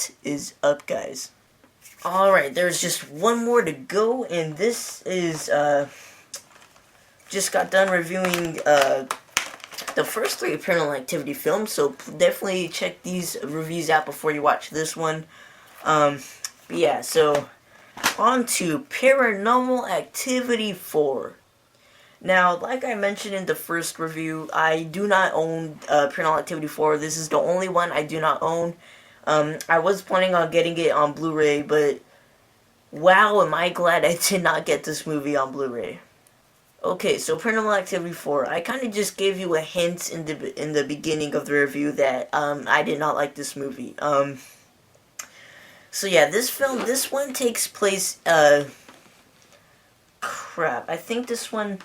what is up, guys? Alright, there's just one more to go, and this is, just got done reviewing, the first 3 Paranormal Activity films, so definitely check these reviews out before you watch this one. But yeah, so, on to Paranormal Activity 4. Now, like I mentioned in the first review, I do not own Paranormal Activity 4. This is the only one I do not own. I was planning on getting it on Blu-ray, but wow, am I glad I did not get this movie on Blu-ray. Okay, so Paranormal Activity 4. I kind of just gave you a hint in the beginning of the review that I did not like this movie. So yeah, this one takes place, crap, I think this one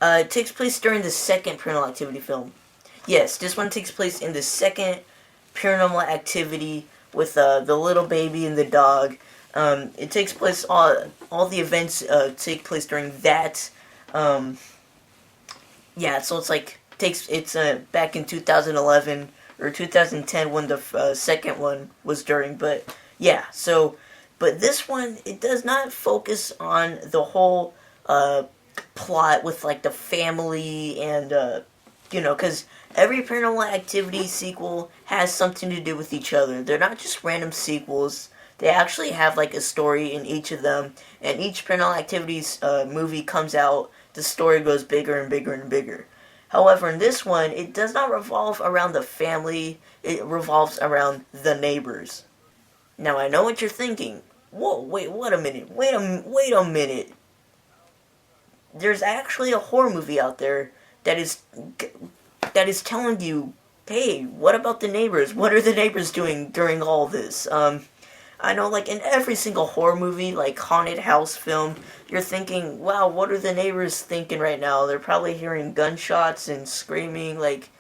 takes place during the second Paranormal Activity film. Yes, this one takes place in the second Paranormal Activity with the little baby and the dog. It takes place, all the events take place during that. Yeah, so it's like, it's back in 2011 or 2010 when the second one was during, but yeah, so, but this one, it does not focus on the whole plot with like the family and because every Paranormal Activity sequel has something to do with each other. They're not just random sequels. They actually have like a story in each of them, and each Paranormal Activities movie comes out, the story goes bigger and bigger and bigger. However, in this one, it does not revolve around the family, it revolves around the neighbors. Now, I know what you're thinking. Whoa, wait a minute, wait a minute. There's actually a horror movie out there that is telling you, hey, what about the neighbors? What are the neighbors doing during all this? I know, like, in every single horror movie, like, haunted house film, you're thinking, wow, what are the neighbors thinking right now? They're probably hearing gunshots and screaming, like,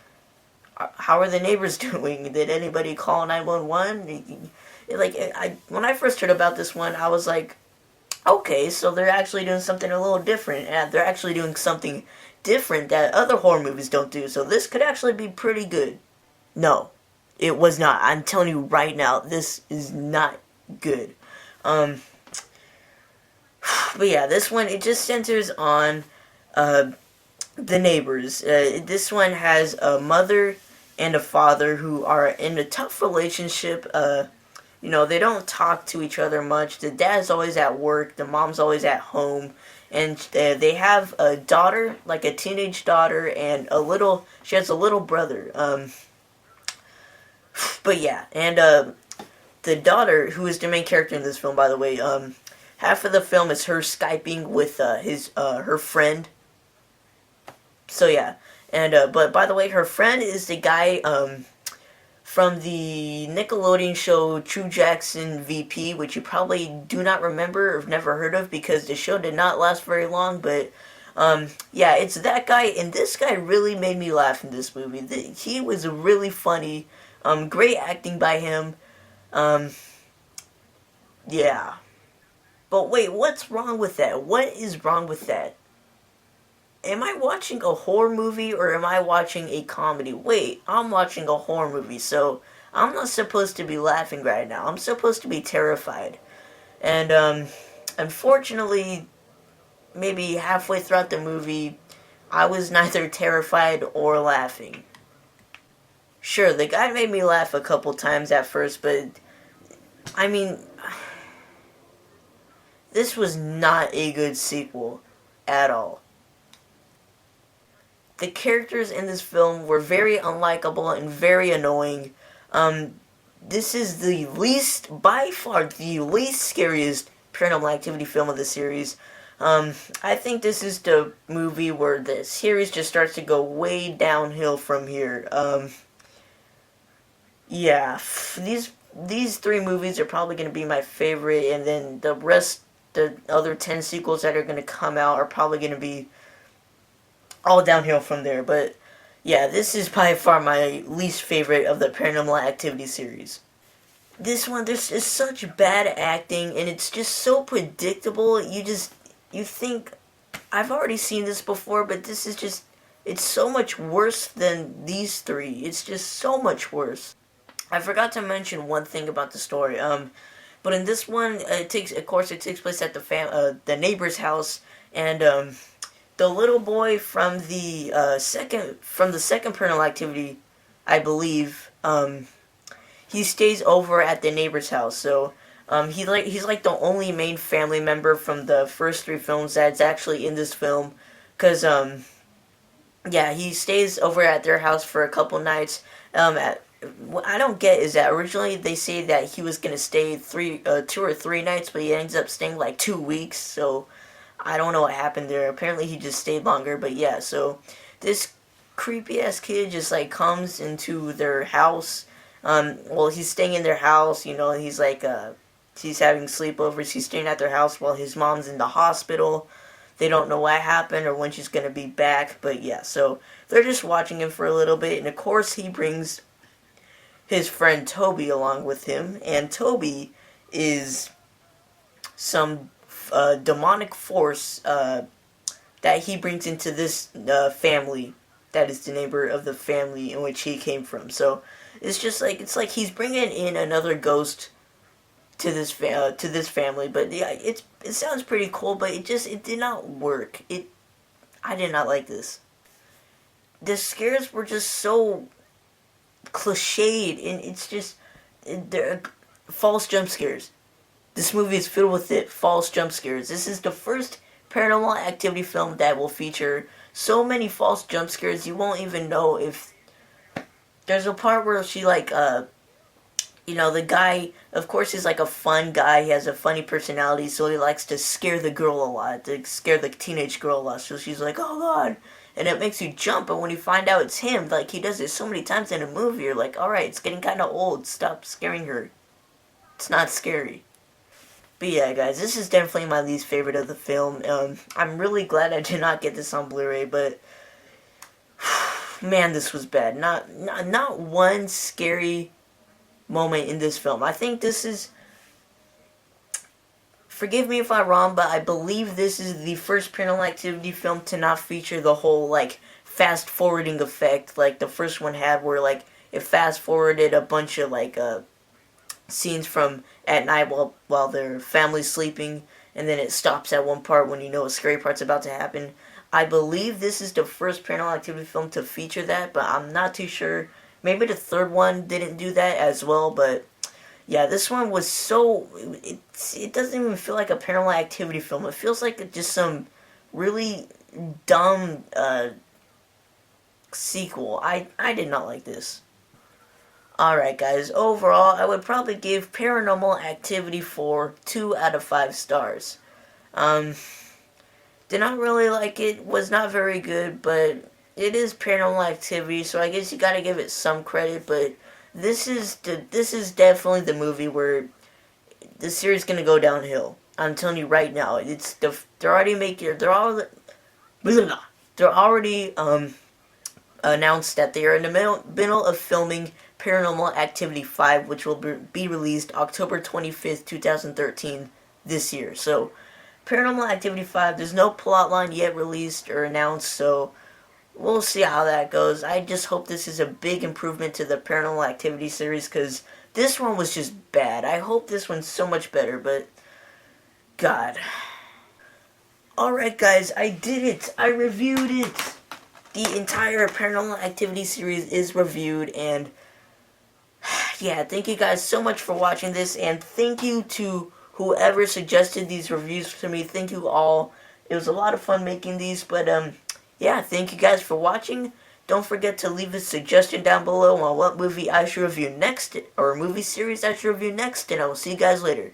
how are the neighbors doing? Did anybody call 911? Like, when I first heard about this one, I was like, okay, so they're actually doing something a little different, and they're actually doing something different that other horror movies don't do, so this could actually be pretty good. No, it was not. I'm telling you right now, this is not good. But yeah, this one, it just centers on, the neighbors. This one has a mother and a father who are in a tough relationship. They don't talk to each other much. The dad's always at work, the mom's always at home, and they have a daughter, like a teenage daughter, and she has a little brother. But yeah, and the daughter, who is the main character in this film, by the way, half of the film is her Skyping with her friend. So yeah, and but by the way, her friend is the guy from the Nickelodeon show True Jackson VP, which you probably do not remember or have never heard of because the show did not last very long, but yeah, it's that guy, and this guy really made me laugh in this movie. He was really funny, great acting by him, yeah. But wait, what's wrong with that? What is wrong with that? Am I watching a horror movie or am I watching a comedy? Wait, I'm watching a horror movie, so I'm not supposed to be laughing right now. I'm supposed to be terrified. And, unfortunately, maybe halfway throughout the movie, I was neither terrified or laughing. Sure, the guy made me laugh a couple times at first, but, I mean, this was not a good sequel at all. The characters in this film were very unlikable and very annoying. This is by far the least scariest Paranormal Activity film of the series. I think this is the movie where the series just starts to go way downhill from here. Yeah, these 3 movies are probably going to be my favorite, and then the other 10 sequels that are going to come out are probably going to be all downhill from there. But yeah, this is by far my least favorite of the Paranormal Activity series. This one, there's just such bad acting, and it's just so predictable. You think, I've already seen this before, but this is just, it's so much worse than these 3. It's just so much worse. I forgot to mention one thing about the story. But in this one, it takes place at the neighbor's house, and the little boy from the second Paranormal Activity, I believe, he stays over at the neighbor's house. So he's like the only main family member from the first three films that's actually in this film, because yeah, he stays over at their house for a couple nights. What I don't get is that originally they say that he was gonna stay 2 or 3 nights, but he ends up staying like 2 weeks. So I don't know what happened there. Apparently he just stayed longer. But yeah, so this creepy ass kid just like comes into their house. Well, he's staying in their house. You know, he's like he's having sleepovers. He's staying at their house while his mom's in the hospital. They don't know what happened or when she's gonna be back. But yeah, so they're just watching him for a little bit, and of course he brings his friend Toby along with him, and Toby is some demonic force that he brings into this family that is the neighbor of the family in which he came from. So it's like he's bringing in another ghost to this family. But yeah, it sounds pretty cool, but it did not work. I did not like this. The scares were just so cliched, and it's just they're false jump scares. This movie is filled with false jump scares. This is the first Paranormal Activity film that will feature so many false jump scares you won't even know if. There's a part where she like you know, the guy, of course, he's like a fun guy. He has a funny personality, so he likes to scare the girl a lot, to scare the teenage girl a lot. So she's like, oh god. And it makes you jump, but when you find out it's him, like, he does it so many times in a movie, you're like, alright, it's getting kind of old. Stop scaring her. It's not scary. But yeah, guys, this is definitely my least favorite of the film. I'm really glad I did not get this on Blu-ray, but man, this was bad. Not one scary moment in this film. I think this is, forgive me if I'm wrong, but I believe this is the first Paranormal Activity film to not feature the whole like fast forwarding effect like the first one had, where like it fast forwarded a bunch of like scenes from at night while their family's sleeping, and then it stops at one part when you know a scary part's about to happen. I believe this is the first Paranormal Activity film to feature that, but I'm not too sure. Maybe the third one didn't do that as well, but yeah, this one was so, it doesn't even feel like a Paranormal Activity film. It feels like just some really dumb sequel. I did not like this. Alright guys, overall I would probably give Paranormal Activity 4 2 out of 5 stars. Did not really like it, was not very good, but it is Paranormal Activity, so I guess you gotta give it some credit. But this is definitely the movie where the series is gonna go downhill. I'm telling you right now. They're already announced that they are in the middle of filming Paranormal Activity 5, which will be released October 25th, 2013 this year. So Paranormal Activity 5, there's no plotline yet released or announced, so we'll see how that goes. I just hope this is a big improvement to the Paranormal Activity series, because this one was just bad. I hope this one's so much better, but God. Alright guys, I did it. I reviewed it. The entire Paranormal Activity series is reviewed, and yeah, thank you guys so much for watching this, and thank you to whoever suggested these reviews to me. Thank you all. It was a lot of fun making these, but yeah, thank you guys for watching. Don't forget to leave a suggestion down below on what movie I should review next, or movie series I should review next, and I will see you guys later.